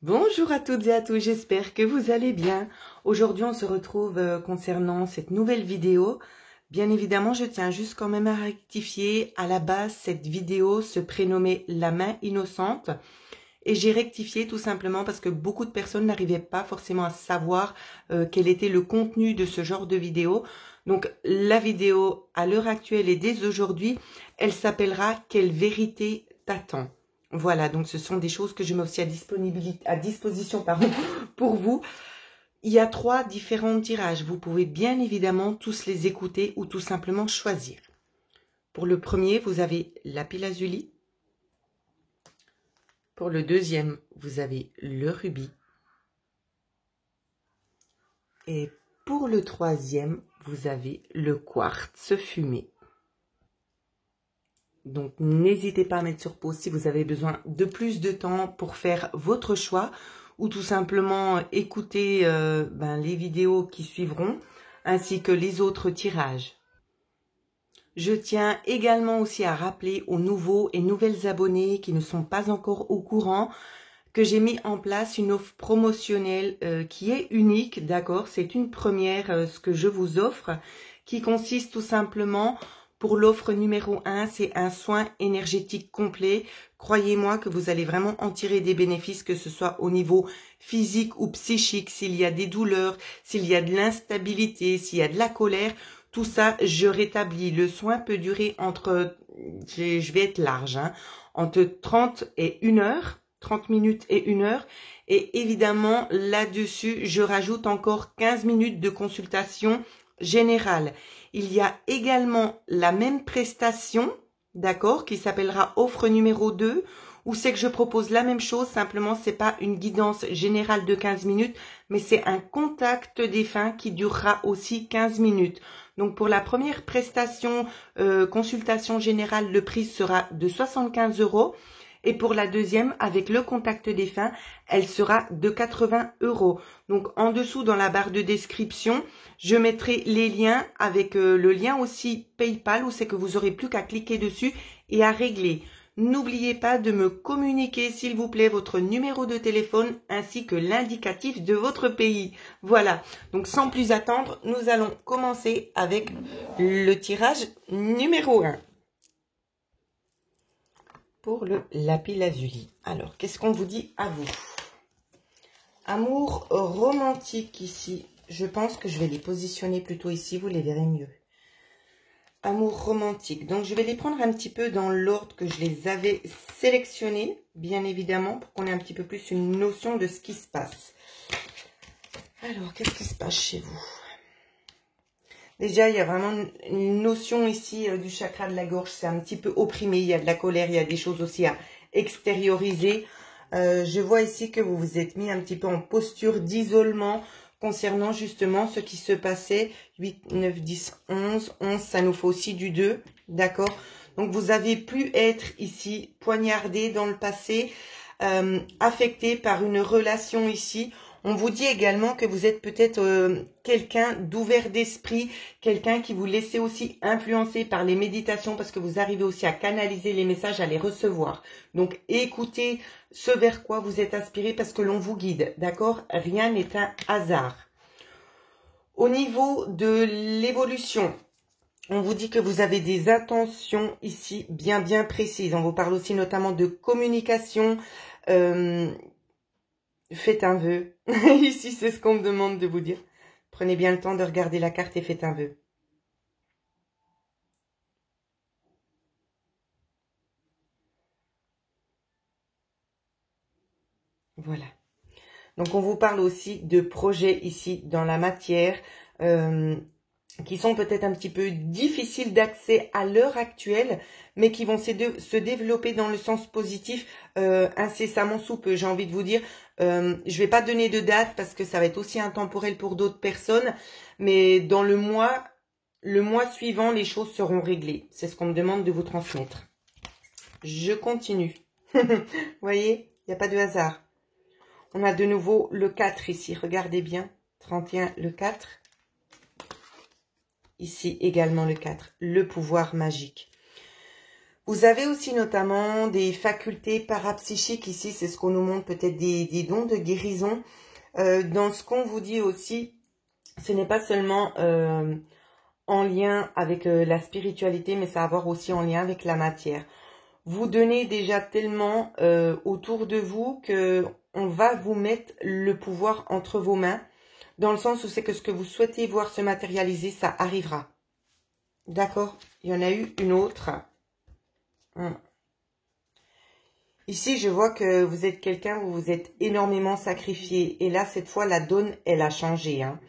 Bonjour à toutes et à tous, j'espère que vous allez bien. Aujourd'hui, on se retrouve concernant cette nouvelle vidéo. Bien évidemment, je tiens juste quand même à rectifier. À la base, cette vidéo se prénommait La main innocente. Et j'ai rectifié tout simplement parce que beaucoup de personnes n'arrivaient pas forcément à savoir quel était le contenu de ce genre de vidéo. Donc, la vidéo, à l'heure actuelle et dès aujourd'hui, elle s'appellera « Quelle vérité t'attend ?» Voilà, donc ce sont des choses que je mets aussi à disposition pour vous. Il y a 3 différents tirages. Vous pouvez bien évidemment tous les écouter ou tout simplement choisir. Pour le premier, vous avez lapis lazuli. Pour le deuxième, vous avez le rubis. Et pour le troisième, vous avez le quartz fumé. Donc, n'hésitez pas à mettre sur pause si vous avez besoin de plus de temps pour faire votre choix ou tout simplement écouter les vidéos qui suivront ainsi que les autres tirages. Je tiens également aussi à rappeler aux nouveaux et nouvelles abonnés qui ne sont pas encore au courant que j'ai mis en place une offre promotionnelle qui est unique, d'accord? C'est une première ce que je vous offre qui consiste tout simplement... Pour l'offre numéro 1, c'est un soin énergétique complet. Croyez-moi que vous allez vraiment en tirer des bénéfices, que ce soit au niveau physique ou psychique, s'il y a des douleurs, s'il y a de l'instabilité, s'il y a de la colère, tout ça, je rétablis. Le soin peut durer entre, je vais être large, entre 30 et 1 heure, 30 minutes et 1 heure. Et évidemment, là-dessus, je rajoute encore 15 minutes de consultation générale. Il y a également la même prestation, d'accord, qui s'appellera offre numéro 2, où c'est que je propose la même chose, simplement c'est pas une guidance générale de 15 minutes, mais c'est un contact défunt qui durera aussi 15 minutes. Donc pour la première prestation, consultation générale, le prix sera de 75 €. Et pour la deuxième, avec le contact défunt, elle sera de 80 €. Donc, en dessous, dans la barre de description, je mettrai les liens avec le lien aussi PayPal où c'est que vous aurez plus qu'à cliquer dessus et à régler. N'oubliez pas de me communiquer, s'il vous plaît, votre numéro de téléphone ainsi que l'indicatif de votre pays. Voilà. Donc, sans plus attendre, nous allons commencer avec le tirage numéro 1. Pour le lapis lazuli. Alors, qu'est-ce qu'on vous dit à vous? Amour romantique ici. Je pense que je vais les positionner plutôt ici, vous les verrez mieux. Amour romantique. Donc, je vais les prendre un petit peu dans l'ordre que je les avais sélectionnés, bien évidemment, pour qu'on ait un petit peu plus une notion de ce qui se passe. Alors, qu'est-ce qui se passe chez vous? Déjà, il y a vraiment une notion ici du chakra de la gorge. C'est un petit peu opprimé. Il y a de la colère. Il y a des choses aussi à extérioriser. Je vois ici que vous vous êtes mis un petit peu en posture d'isolement concernant justement ce qui se passait. 8, 9, 10, 11. 11, ça nous fait aussi du 2. D'accord? Donc, vous avez pu être ici poignardé dans le passé, affecté par une relation ici. On vous dit également que vous êtes peut-être quelqu'un d'ouvert d'esprit, quelqu'un qui vous laissez aussi influencer par les méditations parce que vous arrivez aussi à canaliser les messages, à les recevoir. Donc, écoutez ce vers quoi vous êtes aspiré parce que l'on vous guide, d'accord? Rien n'est un hasard. Au niveau de l'évolution, on vous dit que vous avez des intentions ici bien précises. On vous parle aussi notamment de communication. Faites un vœu. Ici, c'est ce qu'on me demande de vous dire. Prenez bien le temps de regarder la carte et faites un vœu. Voilà. Donc, on vous parle aussi de projets ici dans la matière qui sont peut-être un petit peu difficiles d'accès à l'heure actuelle, mais qui vont se développer dans le sens positif incessamment sous peu. J'ai envie de vous dire, je vais pas donner de date parce que ça va être aussi intemporel pour d'autres personnes, mais dans le mois suivant, les choses seront réglées. C'est ce qu'on me demande de vous transmettre. Je continue. Vous voyez, il n'y a pas de hasard. On a de nouveau le 4 ici, regardez bien. 31, le 4. Ici également le 4, le pouvoir magique. Vous avez aussi notamment des facultés parapsychiques ici, c'est ce qu'on nous montre, peut-être des dons de guérison. Dans ce qu'on vous dit aussi, ce n'est pas seulement en lien avec la spiritualité, mais ça va avoir aussi en lien avec la matière. Vous donnez déjà tellement autour de vous que on va vous mettre le pouvoir entre vos mains, dans le sens où c'est que ce que vous souhaitez voir se matérialiser, ça arrivera. D'accord? Il y en a eu une autre. Ici, je vois que vous êtes quelqu'un, vous vous êtes énormément sacrifié. Et là, cette fois, la donne, elle a changé. Hein.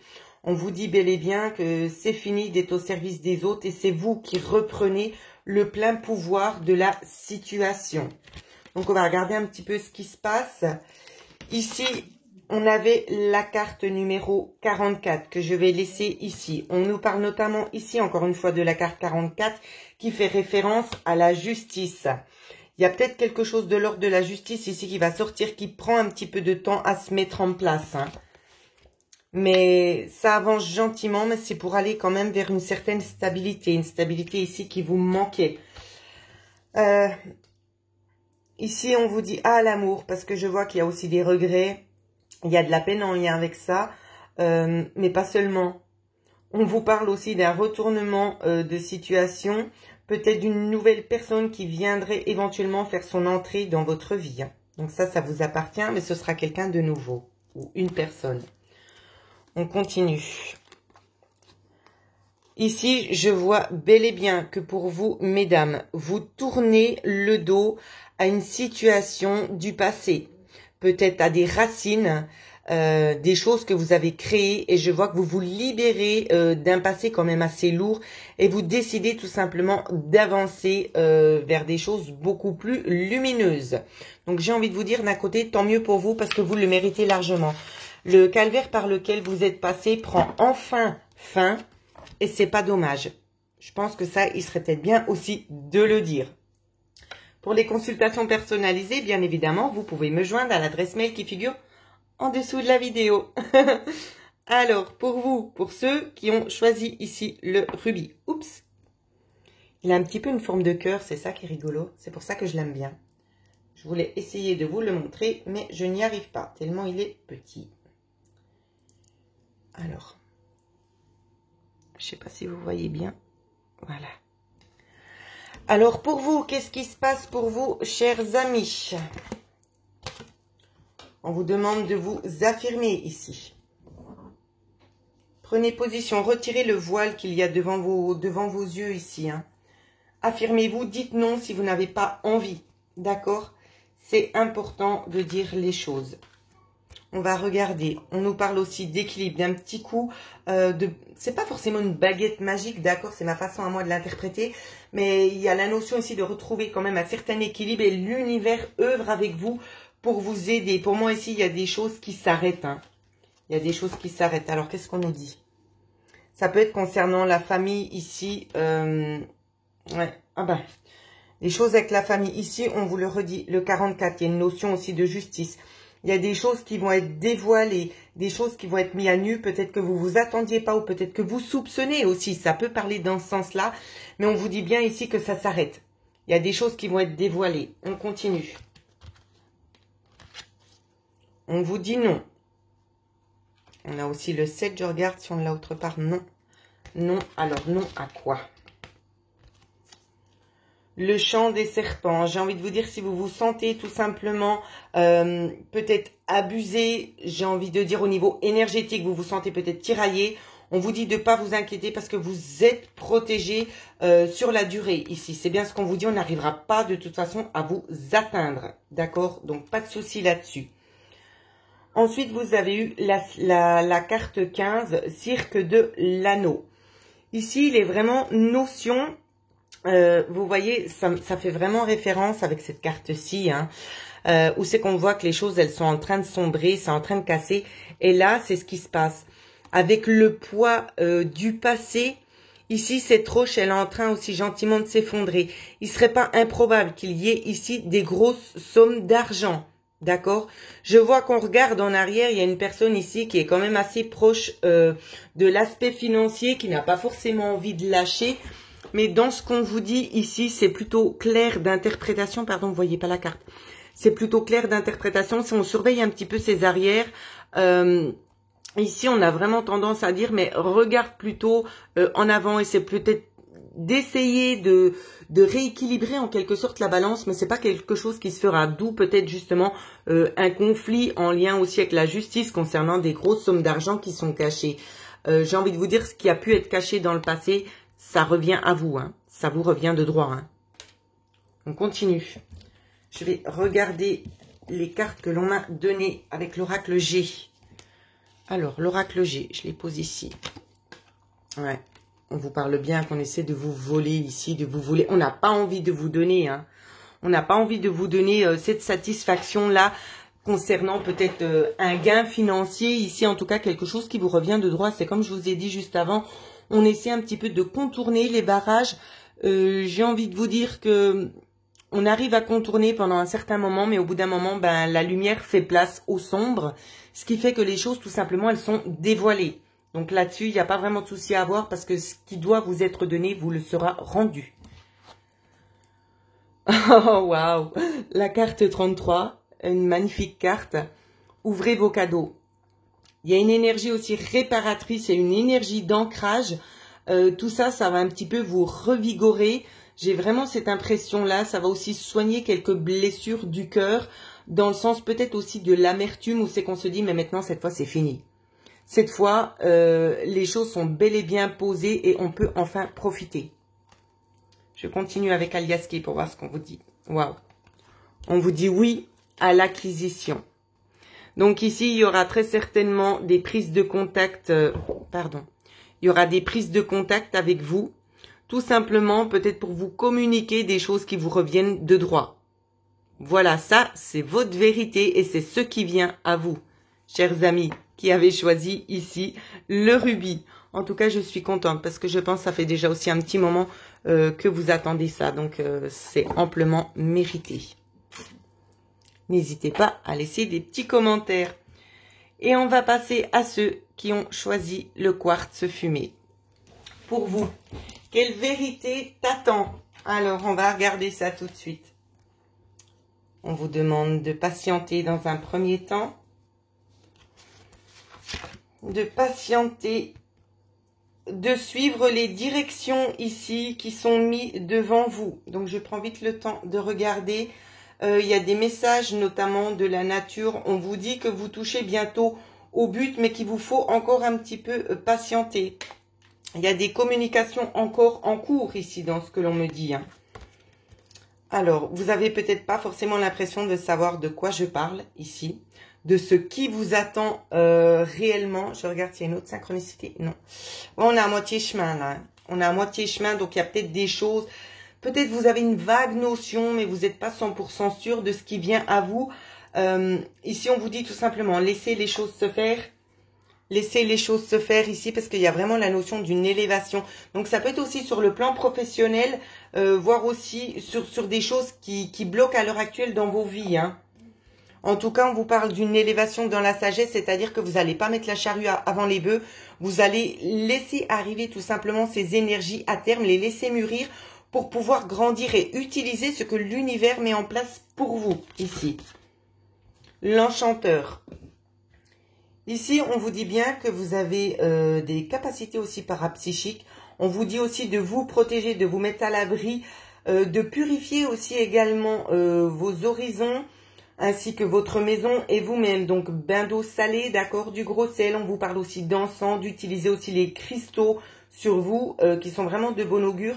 On vous dit bel et bien que c'est fini d'être au service des autres et c'est vous qui reprenez le plein pouvoir de la situation. Donc, on va regarder un petit peu ce qui se passe. Ici, on avait la carte numéro 44 que je vais laisser ici. On nous parle notamment ici, encore une fois, de la carte 44 qui fait référence à la justice. Il y a peut-être quelque chose de l'ordre de la justice ici qui va sortir, qui prend un petit peu de temps à se mettre en place. Hein. Mais ça avance gentiment, mais c'est pour aller quand même vers une certaine stabilité. Une stabilité ici qui vous manquait. Ici, on vous dit à l'amour, parce que je vois qu'il y a aussi des regrets. Il y a de la peine en lien avec ça, mais pas seulement. On vous parle aussi d'un retournement de situation, peut-être d'une nouvelle personne qui viendrait éventuellement faire son entrée dans votre vie. Hein. Donc ça vous appartient, mais ce sera quelqu'un de nouveau, ou une personne. On continue. Ici, je vois bel et bien que pour vous, mesdames, vous tournez le dos à une situation du passé. Peut-être à des racines, des choses que vous avez créées. Et je vois que vous vous libérez d'un passé quand même assez lourd. Et vous décidez tout simplement d'avancer vers des choses beaucoup plus lumineuses. Donc j'ai envie de vous dire d'un côté, tant mieux pour vous parce que vous le méritez largement. Le calvaire par lequel vous êtes passé prend enfin fin. Et c'est pas dommage. Je pense que ça, il serait peut-être bien aussi de le dire. Pour les consultations personnalisées, bien évidemment, vous pouvez me joindre à l'adresse mail qui figure en dessous de la vidéo. Alors, pour vous, pour ceux qui ont choisi ici le rubis. Oups. Il a un petit peu une forme de cœur, c'est ça qui est rigolo. C'est pour ça que je l'aime bien. Je voulais essayer de vous le montrer, mais je n'y arrive pas, tellement il est petit. Alors, je ne sais pas si vous voyez bien. Voilà. Alors, pour vous, qu'est-ce qui se passe pour vous, chers amis? On vous demande de vous affirmer ici. Prenez position, retirez le voile qu'il y a devant vos yeux ici. Hein. Affirmez-vous, dites non si vous n'avez pas envie. D'accord? C'est important de dire les choses. On va regarder. On nous parle aussi d'équilibre, d'un petit coup c'est pas forcément une baguette magique, d'accord, c'est ma façon à moi de l'interpréter, mais il y a la notion ici de retrouver quand même un certain équilibre et l'univers œuvre avec vous pour vous aider. Pour moi ici, il y a des choses qui s'arrêtent. Hein. Il y a des choses qui s'arrêtent. Alors, qu'est-ce qu'on nous dit? Ça peut être concernant la famille ici. Ouais. Ah ben, les choses avec la famille ici, on vous le redit, le 44, il y a une notion aussi de justice. Il y a des choses qui vont être dévoilées, des choses qui vont être mises à nu, peut-être que vous vous attendiez pas ou peut-être que vous soupçonnez aussi. Ça peut parler dans ce sens-là, mais on vous dit bien ici que ça s'arrête. Il y a des choses qui vont être dévoilées. On continue. On vous dit non. On a aussi le 7, je regarde si on l'a autre part. Non. Non, alors non à quoi? Le chant des serpents, j'ai envie de vous dire si vous vous sentez tout simplement peut-être abusé, j'ai envie de dire au niveau énergétique, vous vous sentez peut-être tiraillé, on vous dit de ne pas vous inquiéter parce que vous êtes protégé sur la durée ici. C'est bien ce qu'on vous dit, on n'arrivera pas de toute façon à vous atteindre, d'accord? Donc pas de souci là-dessus. Ensuite, vous avez eu la carte 15, cirque de l'anneau. Ici, il est vraiment notion... vous voyez, ça fait vraiment référence avec cette carte-ci, hein, où c'est qu'on voit que les choses, elles sont en train de sombrer, c'est en train de casser. Et là, c'est ce qui se passe. Avec le poids du passé, ici, cette roche, elle est en train aussi gentiment de s'effondrer. Il serait pas improbable qu'il y ait ici des grosses sommes d'argent. D'accord? Je vois qu'on regarde en arrière, il y a une personne ici qui est quand même assez proche de l'aspect financier, qui n'a pas forcément envie de lâcher. Mais dans ce qu'on vous dit ici, c'est plutôt clair d'interprétation. Pardon, vous voyez pas la carte. C'est plutôt clair d'interprétation. Si on surveille un petit peu ses arrières, ici, on a vraiment tendance à dire, mais regarde plutôt en avant. Et c'est peut-être d'essayer de rééquilibrer en quelque sorte la balance, mais c'est pas quelque chose qui se fera. D'où peut-être justement un conflit en lien aussi avec la justice concernant des grosses sommes d'argent qui sont cachées. J'ai envie de vous dire, ce qui a pu être caché dans le passé, ça revient à vous, hein. Ça vous revient de droit. Hein. On continue. Je vais regarder les cartes que l'on m'a données avec l'oracle G. Alors, l'oracle G, je les pose ici. Ouais. On vous parle bien qu'on essaie de vous voler ici, de vous voler. On n'a pas envie de vous donner, hein. On n'a pas envie de vous donner cette satisfaction-là concernant peut-être un gain financier. Ici, en tout cas, quelque chose qui vous revient de droit. C'est comme je vous ai dit juste avant, on essaie un petit peu de contourner les barrages. J'ai envie de vous dire que on arrive à contourner pendant un certain moment, mais au bout d'un moment, ben, la lumière fait place au sombre. Ce qui fait que les choses, tout simplement, elles sont dévoilées. Donc là-dessus, il n'y a pas vraiment de souci à avoir parce que ce qui doit vous être donné vous le sera rendu. Oh, waouh! La carte 33, une magnifique carte. Ouvrez vos cadeaux. Il y a une énergie aussi réparatrice et une énergie d'ancrage. Tout ça, ça va un petit peu vous revigorer. J'ai vraiment cette impression-là. Ça va aussi soigner quelques blessures du cœur. Dans le sens peut-être aussi de l'amertume où c'est qu'on se dit, mais maintenant, cette fois, c'est fini. Cette fois, les choses sont bel et bien posées et on peut enfin profiter. Je continue avec Aliaski pour voir ce qu'on vous dit. Waouh. On vous dit oui à l'acquisition. Donc ici, il y aura très certainement des prises de contact. Il y aura des prises de contact avec vous. Tout simplement, peut-être pour vous communiquer des choses qui vous reviennent de droit. Voilà, ça, c'est votre vérité et c'est ce qui vient à vous, chers amis, qui avez choisi ici le rubis. En tout cas, je suis contente parce que je pense que ça fait déjà aussi un petit moment que vous attendez ça. Donc, c'est amplement mérité. N'hésitez pas à laisser des petits commentaires. Et on va passer à ceux qui ont choisi le quartz fumé. Pour vous, quelle vérité t'attend? Alors, on va regarder ça tout de suite. On vous demande de patienter dans un premier temps. De patienter, de suivre les directions ici qui sont mises devant vous. Donc, je prends vite le temps de regarder. Il y a des messages, notamment de la nature. On vous dit que vous touchez bientôt au but, mais qu'il vous faut encore un petit peu patienter. Il y a des communications encore en cours ici dans ce que l'on me dit. Hein. Alors, vous avez peut-être pas forcément l'impression de savoir de quoi je parle ici, de ce qui vous attend réellement. Je regarde s'il y a une autre synchronicité. Non. On est à moitié chemin là. Hein. On est à moitié chemin, donc il y a peut-être des choses. Peut-être vous avez une vague notion, mais vous n'êtes pas 100% sûr de ce qui vient à vous. Ici, on vous dit tout simplement, laissez les choses se faire. Laissez les choses se faire ici, parce qu'il y a vraiment la notion d'une élévation. Donc, ça peut être aussi sur le plan professionnel, voire aussi sur des choses qui bloquent à l'heure actuelle dans vos vies. Hein. En tout cas, on vous parle d'une élévation dans la sagesse, c'est-à-dire que vous n'allez pas mettre la charrue avant les bœufs. Vous allez laisser arriver tout simplement ces énergies à terme, les laisser mûrir, pour pouvoir grandir et utiliser ce que l'univers met en place pour vous, ici. L'enchanteur. Ici, on vous dit bien que vous avez des capacités aussi parapsychiques. On vous dit aussi de vous protéger, de vous mettre à l'abri, de purifier aussi également vos horizons, ainsi que votre maison et vous-même. Donc, bain d'eau salée, d'accord, du gros sel. On vous parle aussi d'encens, d'utiliser aussi les cristaux sur vous, qui sont vraiment de bon augure.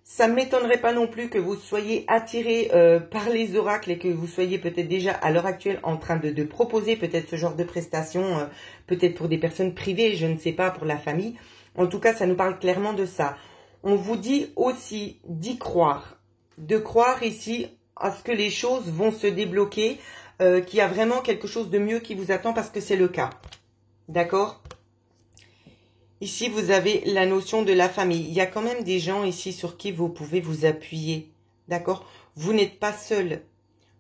Ça ne m'étonnerait pas non plus que vous soyez attiré par les oracles et que vous soyez peut-être déjà à l'heure actuelle en train de proposer peut-être ce genre de prestations, peut-être pour des personnes privées, je ne sais pas, pour la famille. En tout cas, ça nous parle clairement de ça. On vous dit aussi d'y croire, de croire ici à ce que les choses vont se débloquer, qu'il y a vraiment quelque chose de mieux qui vous attend parce que c'est le cas. D'accord ? Ici, vous avez la notion de la famille. Il y a quand même des gens ici sur qui vous pouvez vous appuyer. D'accord? Vous n'êtes pas seul.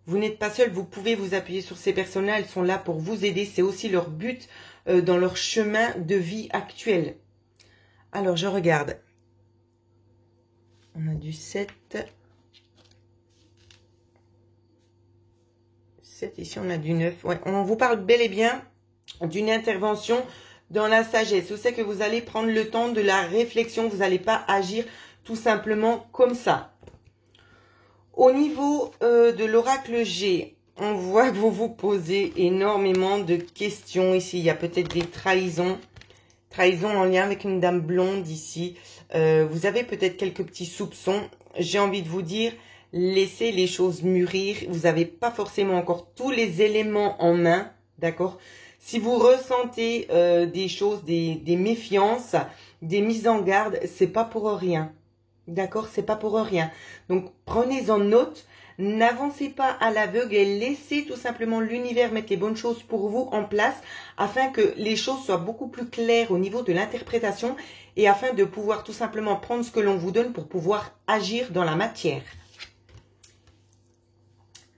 Vous n'êtes pas seul. Vous pouvez vous appuyer sur ces personnes-là. Elles sont là pour vous aider. C'est aussi leur but dans leur chemin de vie actuel. Alors, je regarde. On a du 7. 7 ici, on a du 9. Ouais, on vous parle bel et bien d'une intervention dans la sagesse. Vous savez que vous allez prendre le temps de la réflexion. Vous n'allez pas agir tout simplement comme ça. Au niveau de l'oracle G, on voit que vous vous posez énormément de questions ici. Il y a peut-être des trahisons. Trahison en lien avec une dame blonde ici. Vous avez peut-être quelques petits soupçons. J'ai envie de vous dire, laissez les choses mûrir. Vous n'avez pas forcément encore tous les éléments en main. D'accord? Si vous ressentez des choses, des méfiances, des mises en garde, c'est pas pour rien. D'accord? C'est pas pour rien. Donc, prenez en note. N'avancez pas à l'aveugle et laissez tout simplement l'univers mettre les bonnes choses pour vous en place afin que les choses soient beaucoup plus claires au niveau de l'interprétation et afin de pouvoir tout simplement prendre ce que l'on vous donne pour pouvoir agir dans la matière.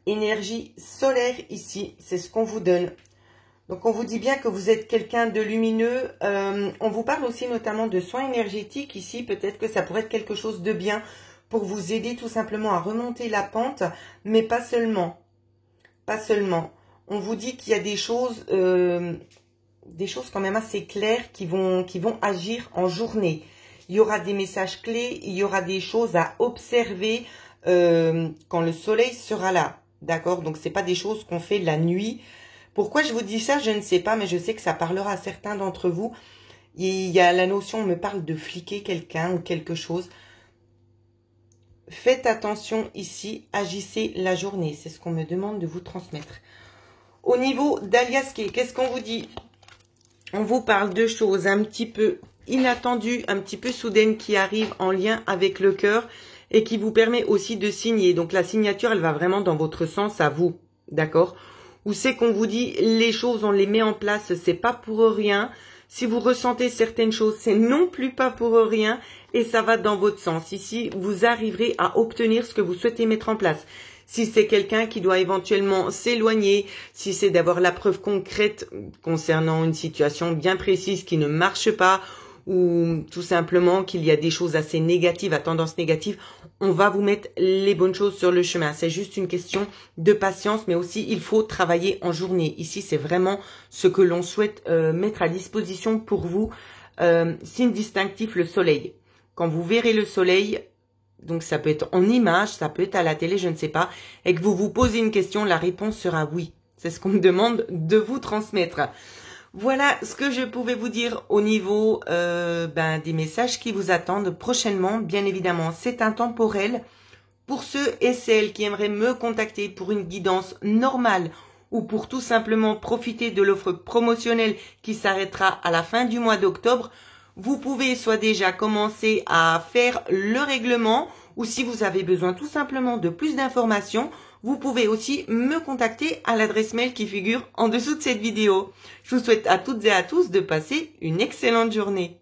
Énergie solaire ici, c'est ce qu'on vous donne. Donc, on vous dit bien que vous êtes quelqu'un de lumineux. On vous parle aussi notamment de soins énergétiques ici. Peut-être que ça pourrait être quelque chose de bien pour vous aider tout simplement à remonter la pente, mais pas seulement. Pas seulement. On vous dit qu'il y a des choses quand même assez claires qui vont agir en journée. Il y aura des messages clés, il y aura des choses à observer quand le soleil sera là. D'accord? Donc, c'est pas des choses qu'on fait la nuit. Pourquoi je vous dis ça, je ne sais pas, mais je sais que ça parlera à certains d'entre vous. Il y a la notion, on me parle de fliquer quelqu'un ou quelque chose. Faites attention ici, agissez la journée. C'est ce qu'on me demande de vous transmettre. Au niveau d'Aliaské, qu'est-ce qu'on vous dit? On vous parle de choses un petit peu inattendues, un petit peu soudaines qui arrivent en lien avec le cœur et qui vous permet aussi de signer. Donc la signature, elle va vraiment dans votre sens à vous. D'accord? Où c'est qu'on vous dit les choses, on les met en place, c'est pas pour rien. Si vous ressentez certaines choses, c'est non plus pas pour rien et ça va dans votre sens. Ici, vous arriverez à obtenir ce que vous souhaitez mettre en place. Si c'est quelqu'un qui doit éventuellement s'éloigner, si c'est d'avoir la preuve concrète concernant une situation bien précise qui ne marche pas, ou tout simplement qu'il y a des choses assez négatives, à tendance négative, on va vous mettre les bonnes choses sur le chemin. C'est juste une question de patience, mais aussi il faut travailler en journée. Ici, c'est vraiment ce que l'on souhaite mettre à disposition pour vous. Signe distinctif, le soleil. Quand vous verrez le soleil, donc ça peut être en image, ça peut être à la télé, je ne sais pas, et que vous vous posez une question, la réponse sera oui. C'est ce qu'on me demande de vous transmettre. Voilà ce que je pouvais vous dire au niveau des messages qui vous attendent prochainement. Bien évidemment, c'est intemporel. Pour ceux et celles qui aimeraient me contacter pour une guidance normale ou pour tout simplement profiter de l'offre promotionnelle qui s'arrêtera à la fin du mois d'octobre, vous pouvez soit déjà commencer à faire le règlement ou si vous avez besoin tout simplement de plus d'informations, vous pouvez aussi me contacter à l'adresse mail qui figure en dessous de cette vidéo. Je vous souhaite à toutes et à tous de passer une excellente journée.